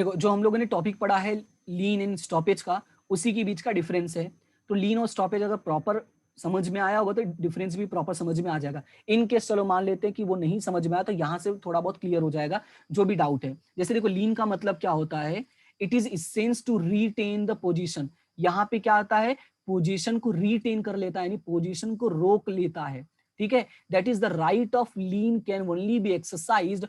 देखो जो हम लोगों ने टॉपिक पढ़ा है लीन इन स्टॉपेज का, उसी के बीच का डिफरेंस है। तो लीन और स्टॉपेज अगर प्रॉपर समझ में आया होगा तो डिफरेंस भी प्रॉपर समझ में आ जाएगा। इन केस चलो मान लेते हैं कि वो नहीं समझ में आया, तो यहाँ से थोड़ा बहुत क्लियर हो जाएगा जो भी डाउट है। जैसे देखो लीन का मतलब क्या होता है, it is essence to retain the position. यहाँ पे क्या आता है, पोजीशन को रीटेन कर लेता है, यानी पोजीशन को रोक लेता है। ठीक है, that is the right of lien can only be exercised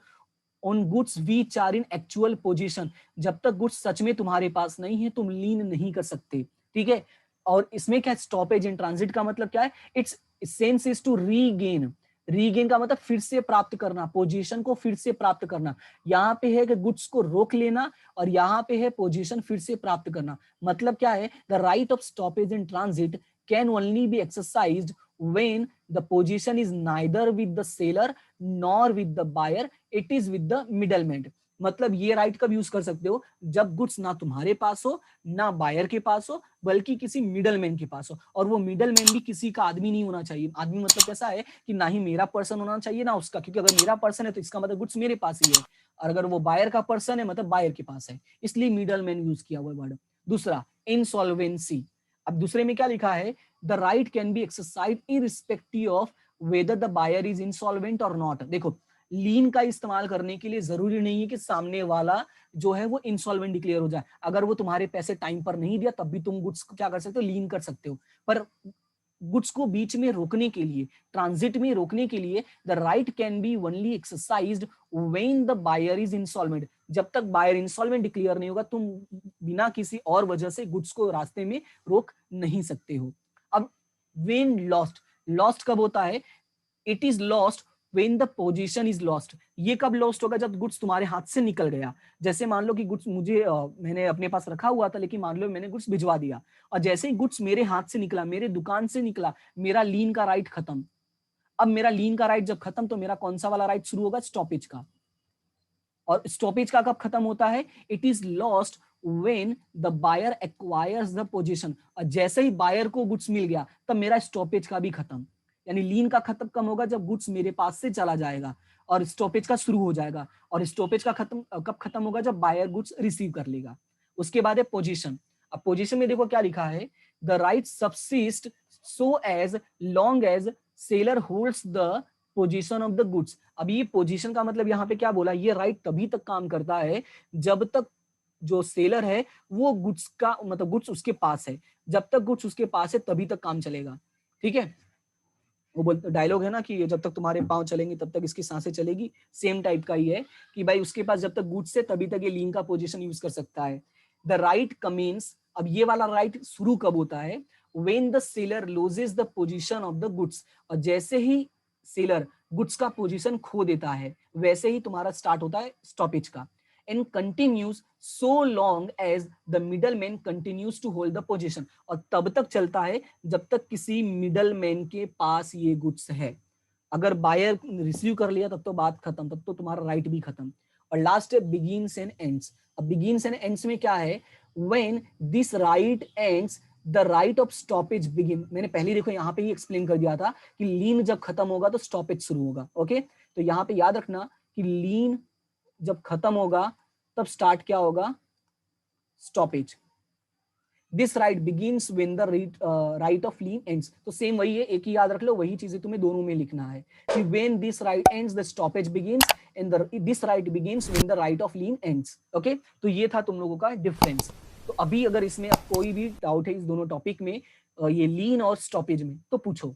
on goods which are in actual position. जब तक गुड्स सच में तुम्हारे पास नहीं है तुम लीन नहीं कर सकते। ठीक है, और इसमें क्या स्टॉपेज इन ट्रांजिट का मतलब क्या है, its sense is to regain. Regain का मतलब फिर से प्राप्त करना, पोजीशन को फिर से प्राप्त करना। यहाँ पे है कि गुड्स को रोक लेना और यहाँ पे है पोजीशन फिर से प्राप्त करना। मतलब क्या है, the right of stoppage in transit can only be exercised when the position is neither with the seller nor with the buyer, it is with the middleman। मतलब ये राइट कब यूज कर सकते हो, जब गुड्स ना तुम्हारे पास हो ना बायर के पास हो, बल्कि किसी मिडलमैन के पास हो। और वो मिडलमैन भी किसी का आदमी नहीं होना चाहिए। आदमी मतलब कैसा है कि ना ही मेरा पर्सन होना चाहिए ना उसका, क्योंकि अगर मेरा पर्सन है तो इसका मतलब गुड्स मेरे पास ही है, और अगर वो बायर का पर्सन है मतलब बायर के पास है, इसलिए मिडलमैन यूज किया हुआ वर्ड। दूसरा इंसॉल्वेंसी। अब दूसरे में क्या लिखा है, the right can be exercised irrespective of whether the buyer is insolvent or not। देखो लीन का इस्तेमाल करने के लिए जरूरी नहीं है कि सामने वाला जो है वो इंसॉल्वेंट डिक्लेयर हो जाए। अगर वो तुम्हारे पैसे टाइम पर नहीं दिया तब भी तुम गुड्स को क्या कर सकते हो, लीन कर सकते हो। पर गुड्स को बीच में रोकने के लिए, ट्रांजिट में रोकने के लिए, the right can be only exercised when the buyer is insolvent. जब तक बायर इंसॉल्वेंट डिक्लेयर नहीं होगा तुम बिना किसी और वजह से गुड्स को रास्ते में रोक नहीं सकते हो। अब when lost, lost कब होता है, it is lost when the position is lost। ये कब लॉस्ट होगा, जब गुड्स तुम्हारे हाथ से निकल गया। जैसे मान लो कि गुड्स मुझे मैंने अपने पास रखा हुआ था, लेकिन मान लो मैंने गुड्स भिजवा दिया और जैसे ही गुड्स मेरे हाथ से निकला, मेरे दुकान से निकला, मेरा लीन का राइट खत्म। अब मेरा लीन का राइट जब खत्म तो मेरा कौन सा वाला राइट शुरू होगा, स्टॉपेज का। और स्टॉपेज का कब खत्म होता है, it is lost when the buyer acquires the position। और जैसे ही बायर को गुड्स मिल गया तब मेरा स्टॉपेज का भी खत्म। यानी लीन का खत्म कब होगा, जब गुड्स मेरे पास से चला जाएगा और स्टॉपेज का शुरू हो जाएगा। और स्टॉपेज का खत्म कब खत्म होगा, जब बायर गुड्स रिसीव कर लेगा। उसके बाद है पोजीशन। अब पोजीशन में देखो क्या लिखा है, the right subsist so as long as seller holds the position of the goods. अब ये पोजीशन का मतलब यहाँ पे क्या बोला, ये राइट तभी तक काम करता है जब तक जो सेलर है वो गुड्स का मतलब गुड्स उसके पास है। जब तक गुड्स उसके पास है तभी तक काम चलेगा। ठीक है, वो बोलते डायलॉग है ना कि जब तक तुम्हारे पांव चलेंगे तब तक इसकी सांसें चलेगी। सेम टाइप का ही है कि भाई उसके पास जब तक गुड्स है तभी तक ये लीन का पोजीशन यूज कर सकता है। The right commence. अब ये वाला राइट शुरू कब होता है, when the seller loses the position of the goods. और जैसे ही सेलर गुड्स का पोजीशन खो देता है वैसे ही तुम्हारा स्टार्ट होता है स्टॉपेज का। and continues so long as the middleman continues to hold the position। और तब तक चलता है जब तक किसी मिडलमैन के पास ये गुड्स है। अगर बायर रिसीव कर लिया तब तो बात खत्म, तब तो तुम्हारा राइट भी खत्म। और लास्ट है बिगिंस एंड एंड्स। अब बिगिंस एंड एंड्स में क्या है, when this right ends the right of stoppage begin. मैंने पहले देखो यहाँ पे ही एक्सप्लेन कर दिया था कि लीन जब खत्म होगा तो स्टॉपेज शुरू होगा। ओके, तो यहाँ पे याद रखना कि लीन जब खत्म होगा तब स्टार्ट क्या होगा, stoppage. This right begins when the right of lean ends. तो सेम वही है, एक ही याद रख लो, वही चीजें तुम्हें दोनों में लिखना है कि when this right ends the stoppage begins and this right begins when the right of lean ends. Okay, तो ये था तुम लोगों का डिफरेंस। तो अभी अगर इसमें अब कोई भी डाउट है इस दोनों टॉपिक में, ये लीन और स्टॉपेज में, तो पूछो।